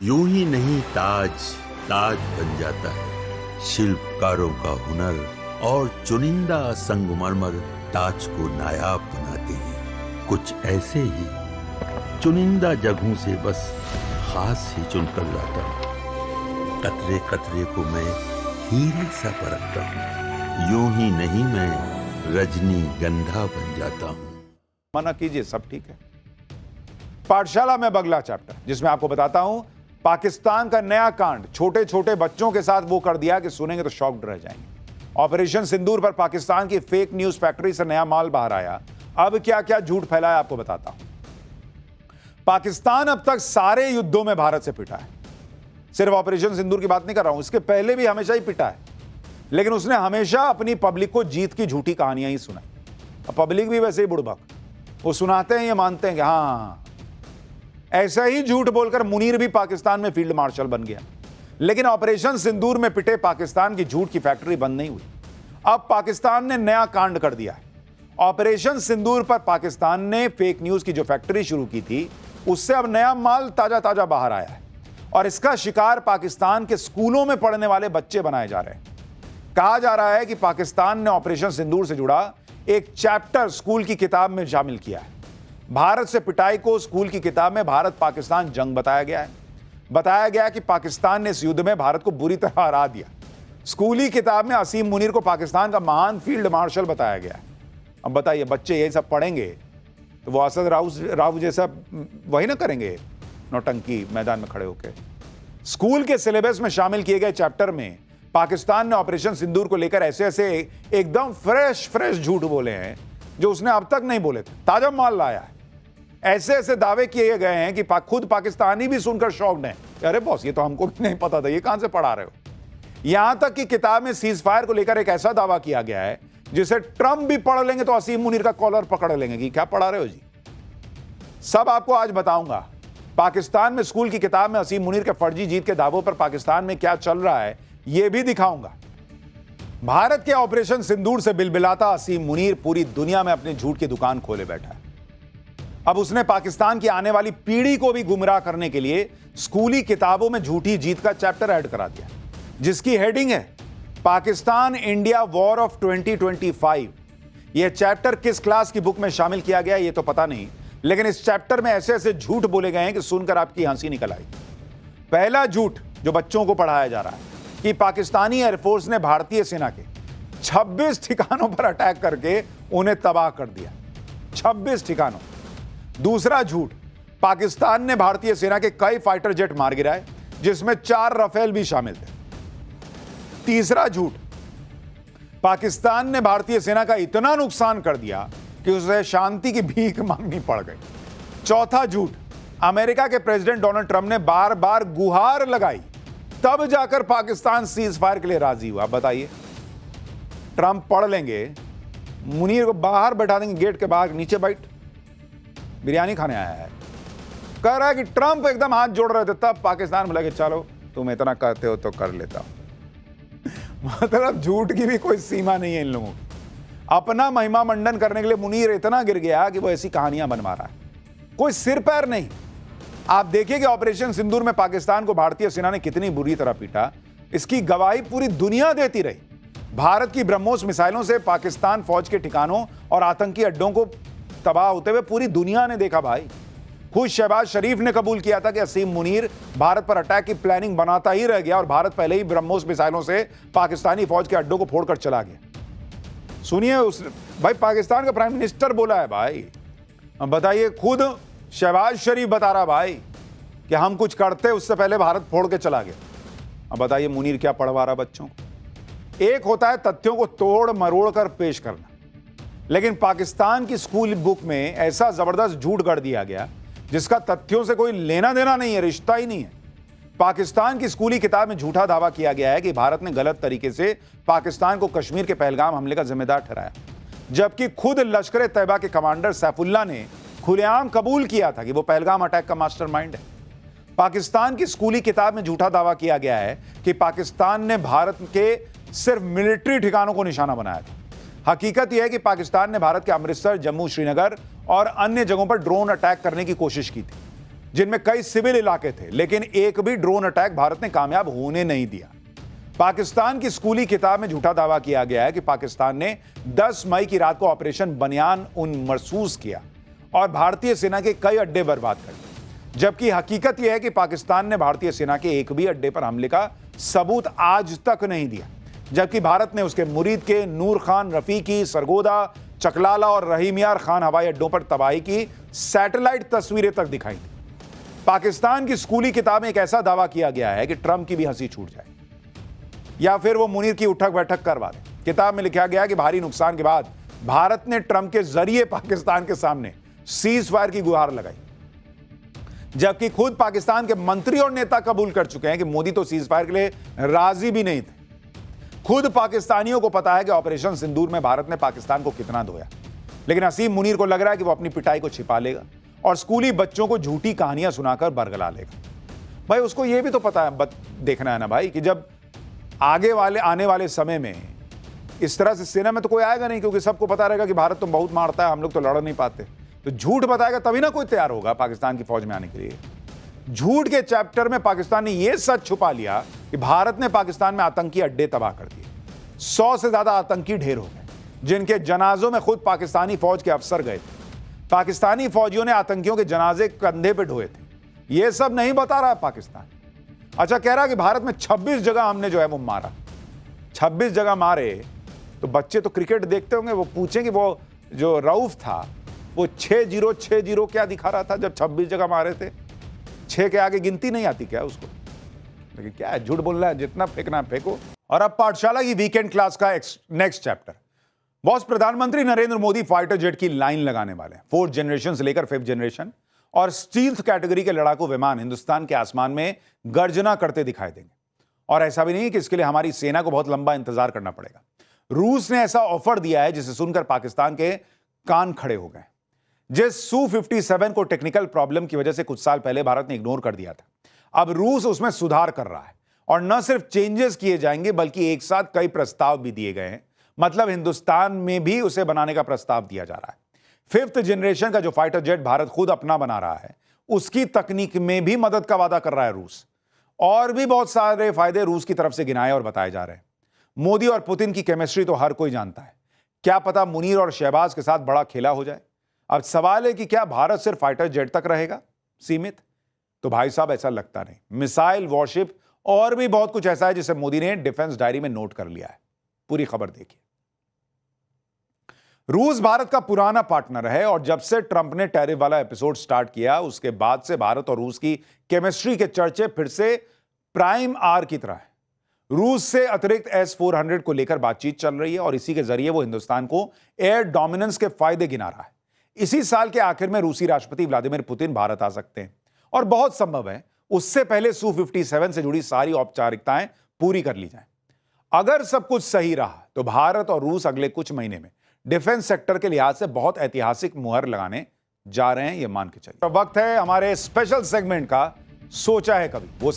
यूं ही नहीं ताज ताज बन जाता है। शिल्पकारों का हुनर और चुनिंदा संगमरमर ताज को नायाब बनाते हैं। कुछ ऐसे ही चुनिंदा जगहों से बस खास ही चुनकर लाता हूँ। कतरे कतरे को मैं हीरे सा परखता हूँ। यूं ही नहीं मैं रजनीगंधा बन जाता हूँ। मना कीजिए, सब ठीक है। पाठशाला में बगला चैप्टर, जिसमें आपको बताता हूं पाकिस्तान का नया कांड। छोटे छोटे बच्चों के साथ वो कर दिया कि सुनेंगे तो शॉक्ड रह जाएंगे। ऑपरेशन सिंदूर पर पाकिस्तान की फेक न्यूज फैक्ट्री से नया माल बाहर आया। अब क्या क्या झूठ फैलाया आपको बताता हूं। पाकिस्तान अब तक सारे युद्धों में भारत से पिटा है। सिर्फ ऑपरेशन सिंदूर की बात नहीं कर रहा हूं, इसके पहले भी हमेशा ही पिटा है, लेकिन उसने हमेशा अपनी पब्लिक को जीत की झूठी कहानियां ही सुनाई। पब्लिक भी वैसे ही बुड़बक, वो सुनाते हैं, ये मानते हैं कि हाँ। ऐसा ही झूठ बोलकर मुनीर भी पाकिस्तान में फील्ड मार्शल बन गया। लेकिन ऑपरेशन सिंदूर में पिटे पाकिस्तान की झूठ की फैक्ट्री बंद नहीं हुई। अब पाकिस्तान ने नया कांड कर दिया है। ऑपरेशन सिंदूर पर पाकिस्तान ने फेक न्यूज की जो फैक्ट्री शुरू की थी, उससे अब नया माल ताजा ताजा बाहर आया है और इसका शिकार पाकिस्तान के स्कूलों में पढ़ने वाले बच्चे बनाए जा रहे हैं। कहा जा रहा है कि पाकिस्तान ने ऑपरेशन सिंदूर से जुड़ा एक चैप्टर स्कूल की किताब में शामिल किया है। भारत से पिटाई को स्कूल की किताब में भारत पाकिस्तान जंग बताया गया है। बताया गया कि पाकिस्तान ने इस युद्ध में भारत को बुरी तरह हरा दिया। स्कूली किताब में असीम मुनीर को पाकिस्तान का महान फील्ड मार्शल बताया गया है। अब बताइए, बच्चे यही सब पढ़ेंगे तो वो असद राव जैसा वही ना करेंगे, नौटंकी मैदान में खड़े होकर। स्कूल के सिलेबस में शामिल किए गए चैप्टर में पाकिस्तान ने ऑपरेशन सिंदूर को लेकर ऐसे ऐसे एकदम फ्रेश झूठ बोले हैं जो उसने अब तक नहीं बोले थे। ताजा माल लाया है। ऐसे ऐसे दावे किए गए हैं कि खुद पाकिस्तानी भी सुनकर शॉक्ड हैं। अरे बॉस, ये तो हमको भी नहीं पता था, ये कहां से पढ़ा रहे हो। यहां तक कि किताब में सीज फायर को लेकर एक ऐसा दावा किया गया है जिसे ट्रंप भी पढ़ लेंगे तो असीम मुनीर का कॉलर पकड़ लेंगे कि क्या पढ़ा रहे हो जी। सब आपको आज बताऊंगा। पाकिस्तान में स्कूल की किताब में असीम मुनीर के फर्जी जीत के दावों पर पाकिस्तान में क्या चल रहा है, यह भी दिखाऊंगा। भारत के ऑपरेशन सिंदूर से बिलबिलाता असीम मुनीर पूरी दुनिया में अपनी झूठ की दुकान खोले बैठा है। अब उसने पाकिस्तान की आने वाली पीढ़ी को भी गुमराह करने के लिए स्कूली किताबों में झूठी जीत का चैप्टर ऐड करा दिया, जिसकी हेडिंग है पाकिस्तान इंडिया वॉर ऑफ 2025। यह चैप्टर किस क्लास की बुक में शामिल किया गया ये तो पता नहीं, लेकिन इस चैप्टर में ऐसे ऐसे झूठ बोले गए हैं कि सुनकर आपकी हंसी निकल आई। पहला झूठ जो बच्चों को पढ़ाया जा रहा है कि पाकिस्तानी एयरफोर्स ने भारतीय सेना के 26 ठिकानों पर अटैक करके उन्हें तबाह कर दिया। 26 ठिकानों। दूसरा झूठ, पाकिस्तान ने भारतीय सेना के कई फाइटर जेट मार गिराए, जिसमें 4 राफेल भी शामिल थे। तीसरा झूठ, पाकिस्तान ने भारतीय सेना का इतना नुकसान कर दिया कि उसे शांति की भीख मांगनी पड़ गई। चौथा झूठ, अमेरिका के प्रेसिडेंट डोनाल्ड ट्रंप ने बार बार गुहार लगाई, तब जाकर पाकिस्तान सीज फायर के लिए राजी हुआ। बताइए, ट्रंप पढ़ लेंगे, मुनीर को बाहर बैठा देंगे, गेट के बाहर, नीचे बैठ, बिरयानी खाने आया है। कह रहा है कि ट्रंप एकदम हाथ जोड़ रहे थे, तब पाकिस्तान बोला कि चलो तुम इतना कहते हो तो कर लेता हूं। मतलब झूठ की भी कोई सीमा नहीं है इन लोगों की। अपना महिमा मंडन करने के लिए मुनीर इतना गिर गया कि वो ऐसी कहानियां बनवा रहा है। कोई सिर पैर नहीं। आप देखिए कि ऑपरेशन सिंदूर में पाकिस्तान को भारतीय सेना ने कितनी बुरी तरह पीटा, इसकी गवाही पूरी दुनिया देती रही। भारत की ब्रह्मोस मिसाइलों से पाकिस्तान फौज के ठिकानों और आतंकी अड्डों को तबाह होते हुए पूरी दुनिया ने देखा भाई। खुद शहबाज शरीफ ने कबूल किया था कि असीम मुनीर भारत पर अटैक की प्लानिंग बनाता ही रह गया और भारत पहले ही ब्रह्मोस मिसाइलों से पाकिस्तानी फौज के अड्डों को फोड़कर चला गया। सुनिए, उस भाई पाकिस्तान का प्राइम मिनिस्टर बोला है भाई। अब बताइए, खुद शहबाज शरीफ बता रहा भाई कि हम कुछ करते उससे पहले भारत फोड़ के चला गया। अब बताइए मुनीर क्या पढ़वा रहा बच्चों को। एक होता है तथ्यों को तोड़ मरोड़ कर पेश करना, लेकिन पाकिस्तान की स्कूल बुक में ऐसा जबरदस्त झूठ गढ़ दिया गया जिसका तथ्यों से कोई लेना देना नहीं है, रिश्ता ही नहीं है। पाकिस्तान की स्कूली किताब में झूठा दावा किया गया है कि भारत ने गलत तरीके से पाकिस्तान को कश्मीर के पहलगाम हमले का जिम्मेदार ठहराया, जबकि खुद लश्कर तैयबा के कमांडर सैफुल्लाह ने खुलेआम कबूल किया था कि वो पहलगाम अटैक का मास्टरमाइंड है। पाकिस्तान की स्कूली किताब में झूठा दावा किया गया है कि पाकिस्तान ने भारत के सिर्फ मिलिट्री ठिकानों को निशाना बनाया था। हकीकत यह है कि पाकिस्तान ने भारत के अमृतसर, जम्मू, श्रीनगर और अन्य जगहों पर ड्रोन अटैक करने की कोशिश की थी। जिनमें कई सिविल इलाके थे, लेकिन एक भी ड्रोन अटैक भारत ने कामयाब होने नहीं दिया। पाकिस्तान की स्कूली किताब में झूठा दावा किया गया है कि पाकिस्तान ने 10 मई की रात को ऑपरेशन बनियान उन महसूस किया और भारतीय सेना के कई अड्डे बर्बाद कर दिए, जबकि हकीकत यह है कि पाकिस्तान ने भारतीय सेना के एक भी अड्डे पर हमले का सबूत आज तक नहीं दिया, जबकि भारत ने उसके मुरीद के नूर खान, रफीकी, सरगोदा, चकलाला और रहीम यार खान हवाई अड्डों पर तबाही की सैटेलाइट तस्वीरें तक दिखाई थी। पाकिस्तान की स्कूली किताब में एक ऐसा दावा किया गया है कि ट्रंप की भी हंसी छूट जाए या फिर वो मुनीर की उठक बैठक करवा दे। किताब में लिखा गया कि भारी नुकसान के बाद भारत ने ट्रंप के जरिए पाकिस्तान के सामने सीज फायर की गुहार लगाई, जबकि खुद पाकिस्तान के मंत्री और नेता कबूल कर चुके हैं कि मोदी तो सीज फायर के लिए राजी भी नहीं थे। खुद पाकिस्तानियों को पता है कि ऑपरेशन सिंदूर में भारत ने पाकिस्तान को कितना धोया, लेकिन असीम मुनीर को लग रहा है कि वो अपनी पिटाई को छिपा लेगा और स्कूली बच्चों को झूठी कहानियां सुनाकर बरगला लेगा। भाई उसको यह भी तो पता है, देखना है ना भाई, कि जब आने वाले समय में इस तरह से सेना में तो कोई आएगा नहीं, क्योंकि सबको पता रहेगा कि भारत तो बहुत मारता है, हम लोग तो लड़ नहीं पाते। तो झूठ बताएगा तभी ना कोई तैयार होगा पाकिस्तान की फौज में आने के लिए। झूठ के चैप्टर में पाकिस्तान ने यह सच छुपा लिया कि भारत ने पाकिस्तान में आतंकी अड्डे तबाह कर दिए। 100 से ज्यादा आतंकी ढेर हो गए, जिनके जनाजों में खुद पाकिस्तानी फौज के अफसर गए थे। पाकिस्तानी फौजियों ने आतंकियों के जनाजे कंधे पे ढोए थे। यह सब नहीं बता रहा पाकिस्तान। अच्छा, कह रहा कि भारत में 26 जगह हमने जो है वो मारा। 26 जगह मारे तो बच्चे तो क्रिकेट देखते होंगे, वो पूछेंगे वो जो रऊफ था वो 6-0 क्या दिखा रहा था जब 26 जगह मारे थे? 6 के आगे गिनती नहीं आती क्या उसको? लेकिन क्या है, झूठ बोलना है, जितना फेंकना है फेंको। और अब पाठशाला की वीकेंड क्लास का नेक्स्ट चैप्टर। बॉस, प्रधानमंत्री नरेंद्र मोदी फाइटर जेट की लाइन लगाने वाले हैं। 4th जनरेशन से लेकर 5th जनरेशन और स्टील्थ कैटेगरी के लड़ाकू विमान हिंदुस्तान के आसमान में गर्जना करते दिखाई देंगे। और ऐसा भी नहीं कि इसके लिए हमारी सेना को बहुत लंबा इंतजार करना पड़ेगा। रूस ने ऐसा ऑफर दिया है जिसे सुनकर पाकिस्तान के कान खड़े हो गए। जिस Su-57 को टेक्निकल प्रॉब्लम की वजह से कुछ साल पहले भारत ने इग्नोर कर दिया था, अब रूस उसमें सुधार कर रहा है और न सिर्फ चेंजेस किए जाएंगे बल्कि एक साथ कई प्रस्ताव भी दिए गए हैं। मतलब हिंदुस्तान में भी उसे बनाने का प्रस्ताव दिया जा रहा है। 5th जनरेशन का जो फाइटर जेट भारत खुद अपना बना रहा है, उसकी तकनीक में भी मदद का वादा कर रहा है रूस। और भी बहुत सारे फायदे रूस की तरफ से गिनाए और बताए जा रहे हैं। मोदी और पुतिन की केमिस्ट्री तो हर कोई जानता है। क्या पता मुनीर और शहबाज के साथ बड़ा खेला हो जाए। अब सवाल है कि क्या भारत सिर्फ फाइटर जेट तक रहेगा सीमित? तो भाई साहब ऐसा लगता नहीं। मिसाइल, वॉरशिप और भी बहुत कुछ ऐसा है जिसे मोदी ने डिफेंस डायरी में नोट कर लिया है। पूरी खबर देखिए। रूस भारत का पुराना पार्टनर है और जब से ट्रंप ने टैरिफ वाला एपिसोड स्टार्ट किया, उसके बाद से भारत और रूस की केमिस्ट्री के चर्चे फिर से प्राइम आर की तरह है। रूस से अतिरिक्त S-400 को लेकर बातचीत चल रही है और इसी के जरिए वो हिंदुस्तान को एयर डोमिनेंस के फायदे गिना रहा है। इसी साल के आखिर में रूसी राष्ट्रपति व्लादिमीर पुतिन भारत आ सकते हैं और बहुत संभव है उससे पहले Su-57 से जुड़ी सारी औपचारिकताएं पूरी कर ली जाएं। अगर सब कुछ सही रहा तो भारत और रूस अगले कुछ महीने में डिफेंस सेक्टर के लिहाज से बहुत ऐतिहासिक मुहर लगाने जा रहे हैं, यह मान के चलिए। वक्त है हमारे स्पेशल सेगमेंट का, सोचा है कभी। वो